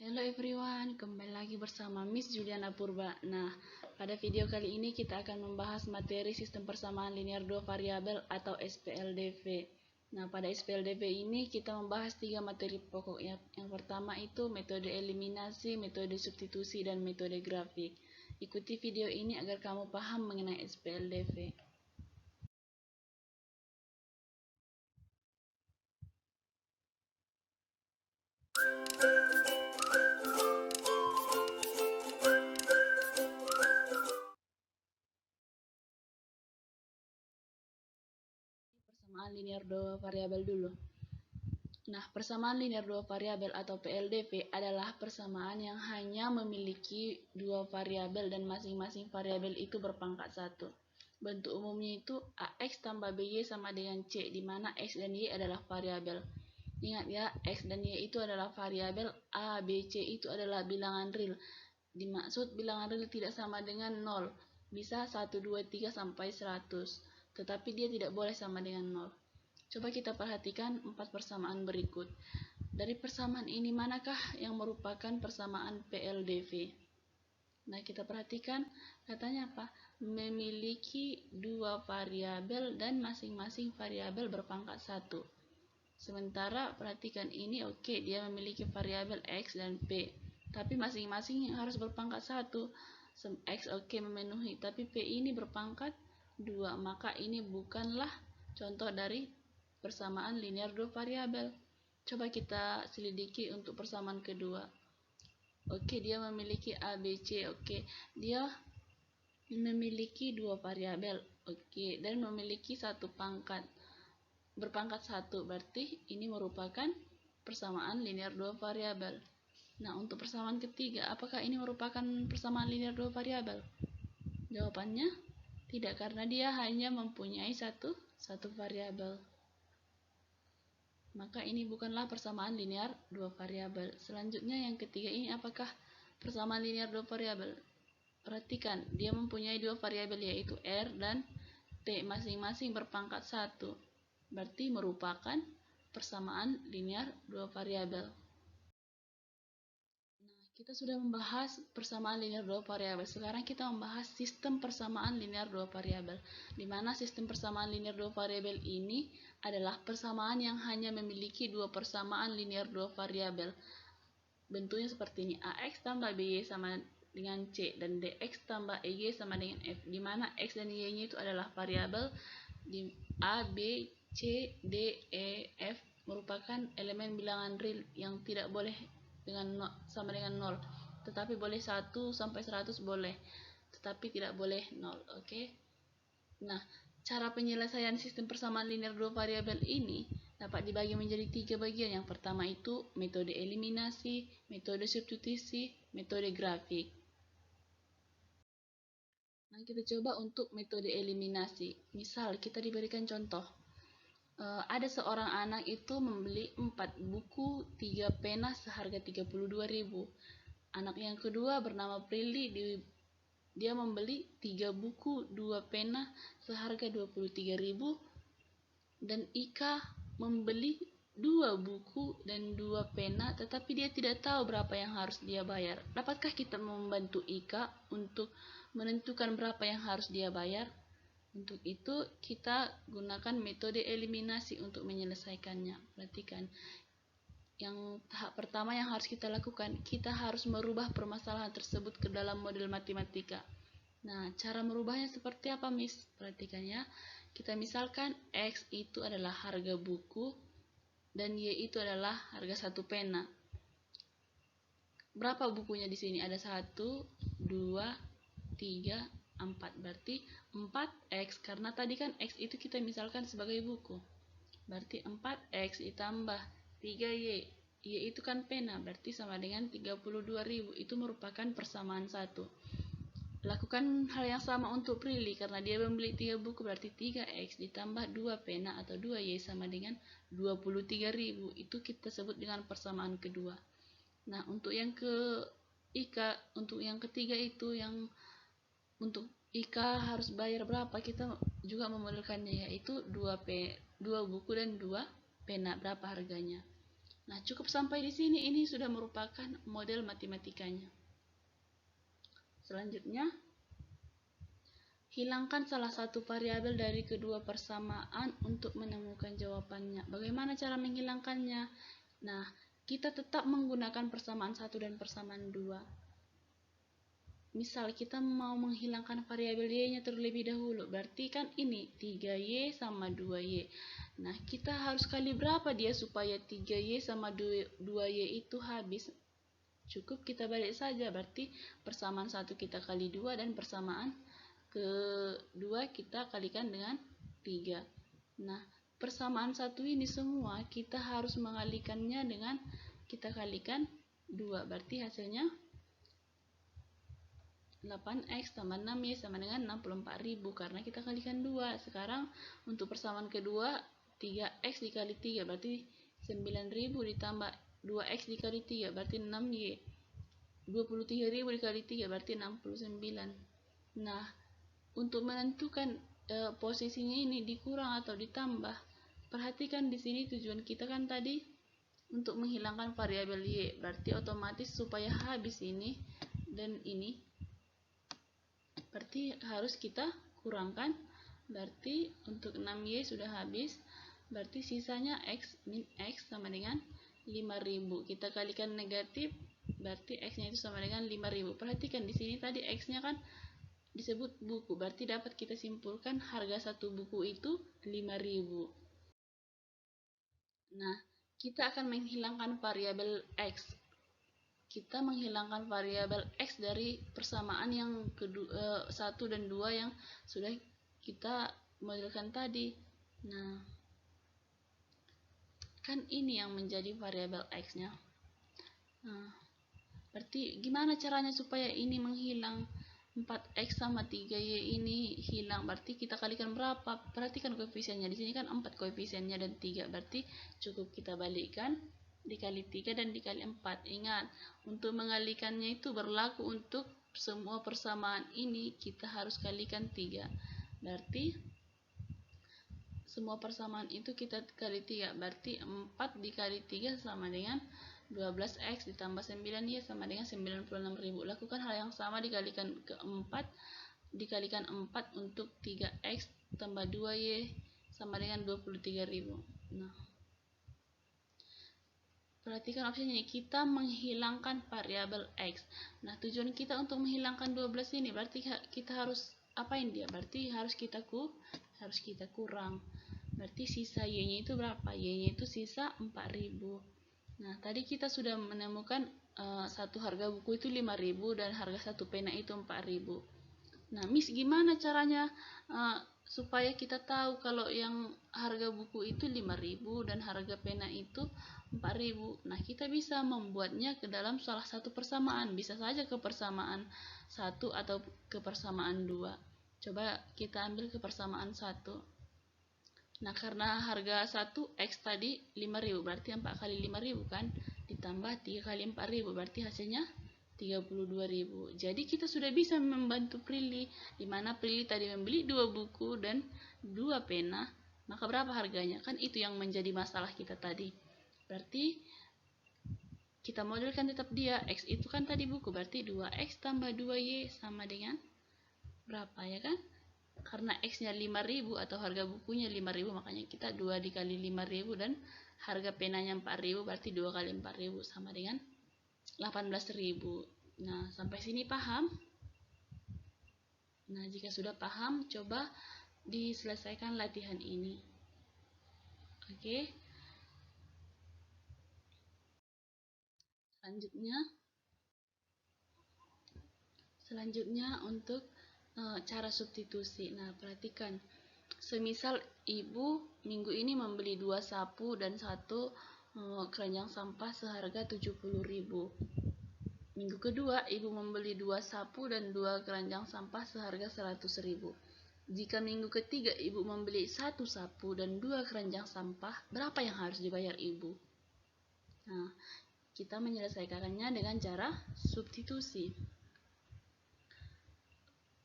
Hello everyone, kembali lagi bersama Miss Juliana Purba. Nah, pada video kali ini kita akan membahas materi sistem persamaan linear dua variabel atau SPLDV. Nah, pada SPLDV ini kita membahas 3 materi pokok. Yang pertama itu metode eliminasi, metode substitusi, dan metode grafik. Ikuti video ini agar kamu paham mengenai SPLDV. Persamaan linear dua variabel dulu. Nah, persamaan linear dua variabel atau PLDV adalah persamaan yang hanya memiliki dua variabel dan masing-masing variabel itu berpangkat 1. Bentuk umumnya itu AX tambah BY sama dengan C, di mana X dan Y adalah variabel. Ingat ya, X dan Y itu adalah variabel, A, B, C itu adalah bilangan real. Dimaksud bilangan real tidak sama dengan 0. Bisa 1, 2, 3 sampai 100. Tetapi dia tidak boleh sama dengan 0. Coba kita perhatikan 4 persamaan berikut. Dari persamaan ini manakah yang merupakan persamaan PLDV? Nah, kita perhatikan katanya apa? Memiliki dua variabel dan masing-masing variabel berpangkat 1. Sementara perhatikan ini oke, dia memiliki variabel X dan P. Tapi masing-masing harus berpangkat 1. X oke memenuhi, tapi P ini berpangkat 2. Maka ini bukanlah contoh dari persamaan linear dua variabel. Coba kita selidiki untuk persamaan kedua. Oke, dia memiliki A, B, C. Oke, dia memiliki dua variabel. Oke, dan memiliki satu pangkat. Berpangkat 1, berarti ini merupakan persamaan linear dua variabel. Nah, untuk persamaan ketiga, apakah ini merupakan persamaan linear dua variabel? Jawabannya tidak, karena dia hanya mempunyai satu variabel. Maka ini bukanlah persamaan linear dua variabel. Selanjutnya yang ketiga ini apakah persamaan linear dua variabel? Perhatikan, dia mempunyai dua variabel yaitu R dan T, masing-masing berpangkat 1. Berarti merupakan persamaan linear dua variabel. Kita sudah membahas persamaan linear dua variabel. Sekarang kita membahas sistem persamaan linear dua variabel. Di mana sistem persamaan linear dua variabel ini adalah persamaan yang hanya memiliki dua persamaan linear dua variabel. Bentuknya seperti ini. AX tambah BY sama dengan C dan DX tambah EY sama dengan F. Di mana X dan Y-nya itu adalah variabel. Di A, B, C, D, E, F merupakan elemen bilangan real yang tidak boleh sama dengan 0, tetapi boleh 1 sampai 100 boleh, tetapi tidak boleh 0. Oke. Nah, cara penyelesaian sistem persamaan linear dua variabel ini dapat dibagi menjadi 3 bagian. Yang pertama itu metode eliminasi, metode substitusi, metode grafik. Nah, kita coba untuk metode eliminasi. Misal kita diberikan contoh, ada seorang anak itu membeli 4 buku, 3 pena seharga 32.000. Anak yang kedua bernama Prilly, dia membeli 3 buku, 2 pena seharga 23.000. Dan Ika membeli 2 buku dan 2 pena, tetapi dia tidak tahu berapa yang harus dia bayar. Dapatkah kita membantu Ika untuk menentukan berapa yang harus dia bayar? Untuk itu kita gunakan metode eliminasi untuk menyelesaikannya. Perhatikan, yang tahap pertama yang harus kita lakukan, kita harus merubah permasalahan tersebut ke dalam model matematika. Nah, cara merubahnya seperti apa, Miss? Perhatikan ya. Kita misalkan X itu adalah harga buku dan Y itu adalah harga satu pena. Berapa bukunya di sini? Ada 1, 2, 3, 4. Berarti 4X, karena tadi kan X itu kita misalkan sebagai buku. Berarti 4X ditambah 3Y. Y itu kan pena, berarti sama dengan 32.000. Itu merupakan persamaan 1. Lakukan hal yang sama untuk Prilly, karena dia membeli 3 buku, berarti 3X ditambah 2 pena atau 2Y sama dengan 23.000. Itu kita sebut dengan persamaan kedua. Nah, untuk yang ketiga itu yang untuk Ika harus bayar berapa, kita juga memodelkannya, yaitu 2 buku dan 2 pena, berapa harganya. Nah, cukup sampai di sini, ini sudah merupakan model matematikanya. Selanjutnya, hilangkan salah satu variabel dari kedua persamaan untuk menemukan jawabannya. Bagaimana cara menghilangkannya? Nah, kita tetap menggunakan persamaan 1 dan persamaan 2. Misal kita mau menghilangkan variabel y-nya terlebih dahulu, berarti kan ini 3y sama 2y. Nah, kita harus kali berapa dia supaya 3y sama 2y itu habis? Cukup kita balik saja, berarti persamaan 1 kita kali 2 dan persamaan kedua kita kalikan dengan 3. Nah, persamaan 1 ini semua kita harus mengalikannya dengan kita kalikan 2, berarti hasilnya 8x tambah 6y sama dengan 64.000 karena kita kalikan 2. Sekarang untuk persamaan kedua 3x dikali 3 berarti 9.000 ditambah 2x dikali 3 berarti 6y. 23.000 dikali 3 berarti 69. Nah, untuk menentukan posisinya ini dikurang atau ditambah, perhatikan di sini tujuan kita kan tadi untuk menghilangkan variabel y, berarti otomatis supaya habis ini dan ini berarti harus kita kurangkan. Berarti untuk 6y sudah habis, berarti sisanya x min x sama dengan 5.000. Kita kalikan negatif, berarti x-nya itu sama dengan 5.000. Perhatikan di sini tadi x-nya kan disebut buku, berarti dapat kita simpulkan harga satu buku itu 5.000. Nah, kita akan menghilangkan variabel x. Kita menghilangkan variabel x dari persamaan yang kedua, 1 dan 2 yang sudah kita modelkan tadi. Nah, kan ini yang menjadi variabel x-nya. Nah, berarti gimana caranya supaya ini menghilang? 4x sama 3y ini hilang, berarti kita kalikan berapa? Perhatikan koefisiennya, di sini kan 4 koefisiennya dan 3, berarti cukup kita balikkan dikali 3 dan dikali 4. Ingat, untuk mengalikannya itu berlaku untuk semua persamaan ini kita harus kalikan 3. Berarti semua persamaan itu kita kali 3, berarti 4 dikali 3 sama dengan 12x ditambah 9y sama dengan 96.000. Lakukan hal yang sama dikalikan ke 4, dikalikan 4 untuk 3x tambah 2y sama dengan 23.000. Nah, perhatikan opsi ini, kita menghilangkan variabel x. Nah, tujuan kita untuk menghilangkan 12 ini berarti kita harus apain dia? Berarti harus kita kurang. Berarti sisa y-nya itu berapa? Y-nya itu sisa 4.000. Nah, tadi kita sudah menemukan satu harga buku itu 5.000 dan harga satu pena itu 4.000. Nah, Miss gimana caranya supaya kita tahu kalau yang harga buku itu 5.000 dan harga pena itu 4.000? Nah, kita bisa membuatnya ke dalam salah satu persamaan. Bisa saja ke persamaan 1 atau ke persamaan 2. Coba kita ambil ke persamaan 1. Nah, karena harga 1 x tadi 5.000, berarti 4 kali 5.000 kan, ditambah 3 kali 4.000, berarti hasilnya 32.000. Jadi kita sudah bisa membantu Prilly, dimana Prilly tadi membeli 2 buku dan 2 pena, maka berapa harganya? Kan itu yang menjadi masalah kita tadi. Berarti kita modelkan tetap dia, x itu kan tadi buku, berarti 2x tambah 2y sama dengan berapa ya kan? Karena x-nya 5.000 atau harga bukunya 5.000, makanya kita 2 dikali 5.000 dan harga penanya 4.000, berarti 2 kali 4.000 sama dengan 18.000. Nah, sampai sini paham? Nah, jika sudah paham, coba diselesaikan latihan ini. Oke. Selanjutnya untuk cara substitusi. Nah, perhatikan. Semisal ibu minggu ini membeli 2 sapu dan 1 keranjang sampah seharga 70.000. Minggu kedua ibu membeli 2 sapu dan 2 keranjang sampah seharga 100.000. Jika minggu ketiga ibu membeli 1 sapu dan 2 keranjang sampah, berapa yang harus dibayar ibu? Nah, kita menyelesaikannya dengan cara substitusi.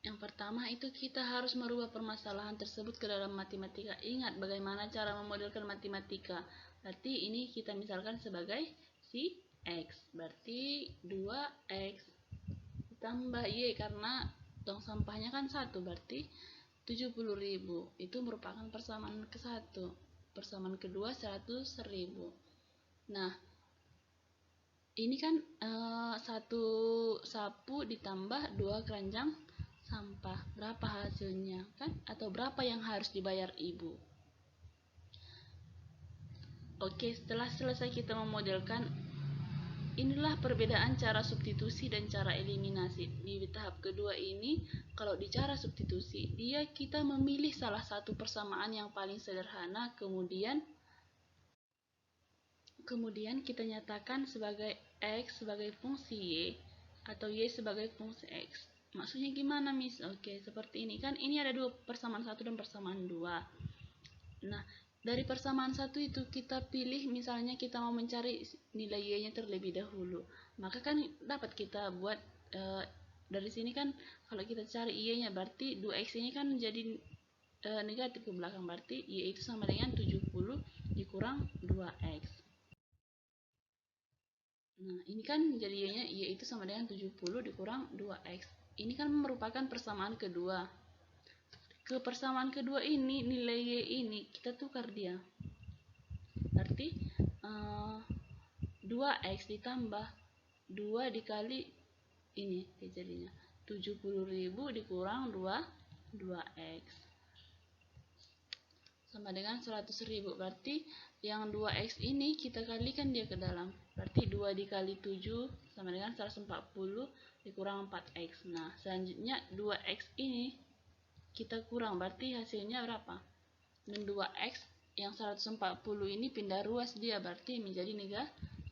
Yang pertama itu kita harus merubah permasalahan tersebut ke dalam matematika. Ingat bagaimana cara memodelkan matematika. Berarti ini kita misalkan sebagai si X. Berarti 2X ditambah Y karena tong sampahnya kan 1. Berarti 70.000. Itu merupakan persamaan ke-1. Persamaan kedua 100.000. Nah, ini kan 1 sapu ditambah 2 keranjang sampah. Berapa hasilnya kan? Atau berapa yang harus dibayar ibu? Oke, setelah selesai kita memodelkan, inilah perbedaan cara substitusi dan cara eliminasi. Di tahap kedua ini, kalau di cara substitusi, kita memilih salah satu persamaan yang paling sederhana, kemudian kita nyatakan sebagai X sebagai fungsi Y atau Y sebagai fungsi X. Maksudnya gimana, Miss? Oke, seperti ini. Kan ini ada dua persamaan 1 dan persamaan 2. Nah, dari persamaan 1 itu kita pilih, misalnya kita mau mencari nilai Y-nya terlebih dahulu. Maka kan dapat kita buat dari sini kan kalau kita cari Y-nya berarti 2X ini kan jadi negatif ke belakang. Berarti Y itu sama dengan 70 dikurang 2X. Nah, ini kan jadinya Y itu sama dengan 70 dikurang 2X. Ini kan merupakan persamaan kedua. Ke persamaan kedua ini, nilai Y ini kita tukar dia. Berarti 2X ditambah 2 dikali ini jadinya 70.000 dikurang 2X. Sama dengan 100.000. Berarti yang 2X ini kita kalikan dia ke dalam. Berarti 2 dikali 7 sama dengan 140 dikurang 4X. Nah, selanjutnya 2X ini kita kurang. Berarti hasilnya berapa? Dan 2X yang 140 ini pindah ruas dia. Berarti menjadi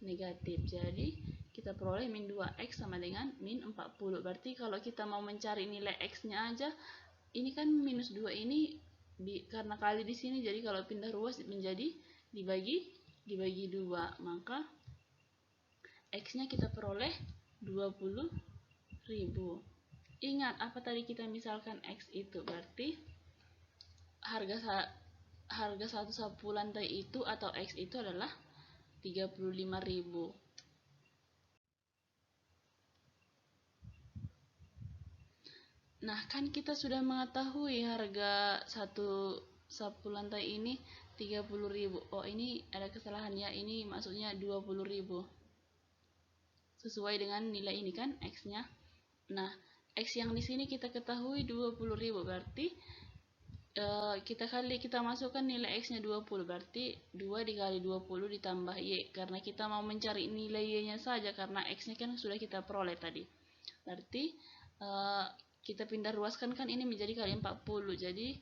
negatif. Jadi kita peroleh min 2X sama dengan min 40. Berarti kalau kita mau mencari nilai X-nya aja, ini kan minus 2 ini karena kali di sini, jadi kalau pindah ruas menjadi dibagi 2, maka X-nya kita peroleh 20.000. Ingat apa tadi kita misalkan X itu berarti harga satu sapu lantai itu atau X itu adalah 35.000. Nah, kan kita sudah mengetahui harga satu sapu lantai ini 30.000. Oh, ini ada kesalahan ya. Ini maksudnya 20.000. Sesuai dengan nilai ini kan X-nya. Nah, X yang di sini kita ketahui 20.000. Berarti kita masukkan nilai X-nya 20. Berarti 2 dikali 20 ditambah Y. Karena kita mau mencari nilai Y-nya saja karena X-nya kan sudah kita peroleh tadi. Berarti kita pindah ruaskan kan ini menjadi kali 40. Jadi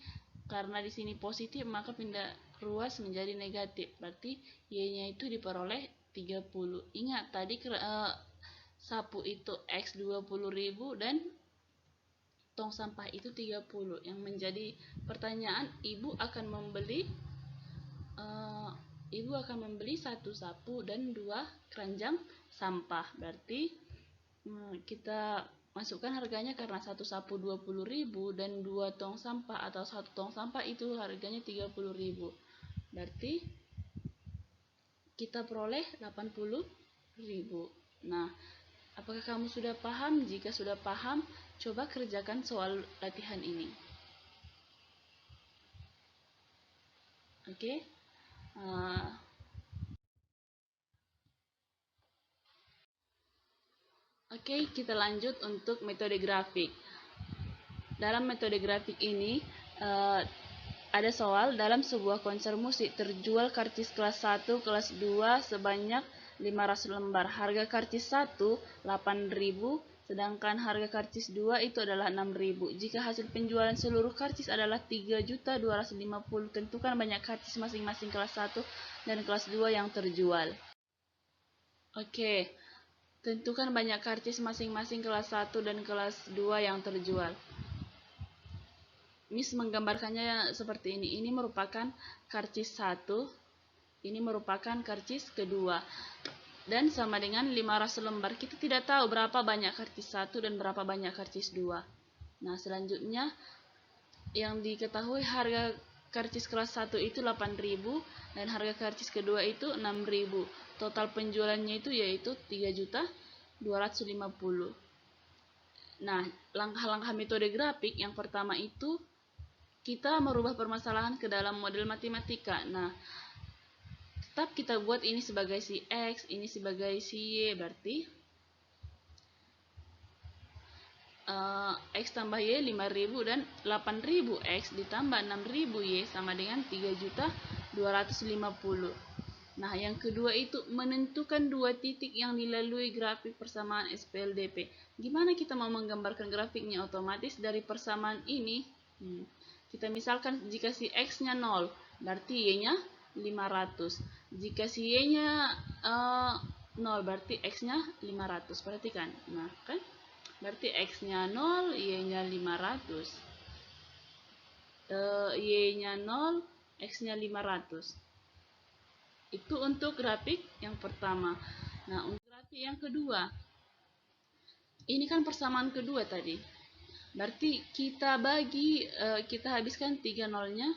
karena di sini positif maka pindah ruas menjadi negatif. Berarti Y-nya itu diperoleh 30. Ingat tadi sapu itu X 20.000 dan tong sampah itu 30. Yang menjadi pertanyaan, ibu akan membeli satu sapu dan 2 keranjang sampah. Berarti kita masukkan harganya karena satu sapu 20.000 dan 2 tong sampah atau 1 tong sampah itu harganya 30.000. Berarti kita peroleh 80.000. Nah, apakah kamu sudah paham? Jika sudah paham, coba kerjakan soal latihan ini. Oke. Oke, kita lanjut untuk metode grafik. Dalam metode grafik ini ada soal, dalam sebuah konser musik terjual karcis kelas 1, kelas 2 sebanyak 500 lembar. Harga karcis 1 8.000, sedangkan harga karcis 2 itu adalah 6.000. Jika hasil penjualan seluruh karcis adalah 3.250.000, tentukan banyak karcis masing-masing kelas 1 dan kelas 2 yang terjual. Oke. Tentukan banyak karcis masing-masing kelas 1 dan kelas 2 yang terjual. Miss menggambarkannya seperti ini. Ini merupakan karcis 1. Ini merupakan karcis kedua. Dan sama dengan 500 lembar. Kita tidak tahu berapa banyak karcis 1 dan berapa banyak karcis 2. Nah, selanjutnya yang diketahui harga karcis kelas 1 itu 8.000 dan harga karcis kedua itu 6.000. Total penjualannya itu yaitu 3.250.000. Nah, langkah-langkah metode grafik yang pertama itu kita merubah permasalahan ke dalam model matematika. Nah, tetap kita buat ini sebagai si X, ini sebagai si Y, berarti X tambah Y 5.000 dan 8.000 X ditambah 6.000 Y sama dengan 3.250. Nah, yang kedua itu menentukan dua titik yang dilalui grafik persamaan SPLDP. Gimana kita mau menggambarkan grafiknya? Otomatis dari persamaan ini, kita misalkan jika si X-nya 0, berarti Y-nya 500. Jika si Y-nya 0, berarti X-nya 500. Perhatikan. Nah, kan? Berarti X-nya 0, Y-nya 500. Y-nya 0, X-nya 500. Itu untuk grafik yang pertama. Nah, untuk grafik yang kedua, ini kan persamaan kedua tadi. Berarti kita bagi, kita habiskan 3 nolnya,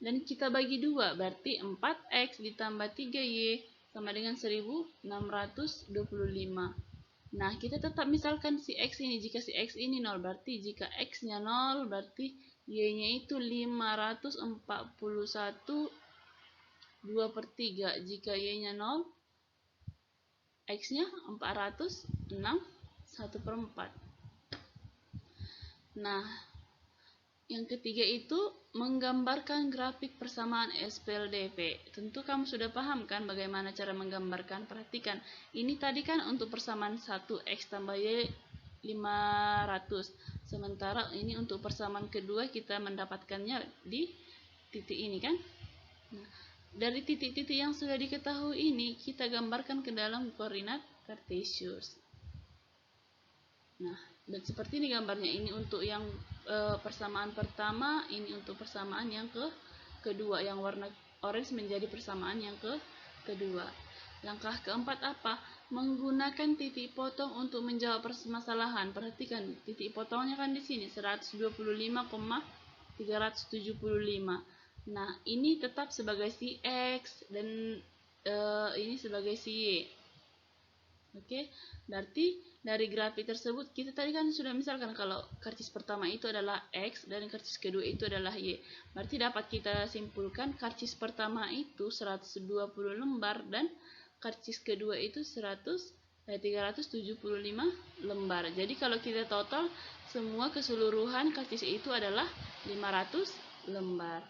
dan kita bagi 2. Berarti 4X ditambah 3Y sama dengan 1625. Nah, kita tetap misalkan si X ini, jika si X ini 0, berarti jika X-nya 0, berarti Y-nya itu 541 2/3. Jika Y-nya 0, X-nya 406 1/4. Nah, yang ketiga itu menggambarkan grafik persamaan SPLDP. Tentu kamu sudah paham kan bagaimana cara menggambarkan. Perhatikan, ini tadi kan untuk persamaan 1 X tambah Y 500. Sementara ini untuk persamaan kedua kita mendapatkannya di titik ini kan. Nah, dari titik-titik yang sudah diketahui ini kita gambarkan ke dalam koordinat kartesius. Nah, dan seperti ini gambarnya. Ini untuk yang persamaan pertama, ini untuk persamaan yang kedua. Yang warna orange menjadi persamaan yang kedua. Langkah keempat apa? Menggunakan titik potong untuk menjawab permasalahan. Perhatikan titik potongnya kan di sini 125,375. Nah, ini tetap sebagai si X dan ini sebagai si Y. Oke, berarti dari grafik tersebut kita tadi kan sudah misalkan kalau karcis pertama itu adalah X dan karcis kedua itu adalah Y. Berarti dapat kita simpulkan karcis pertama itu 120 lembar dan karcis kedua itu 375 lembar. Jadi kalau kita total semua keseluruhan karcis itu adalah 500 lembar.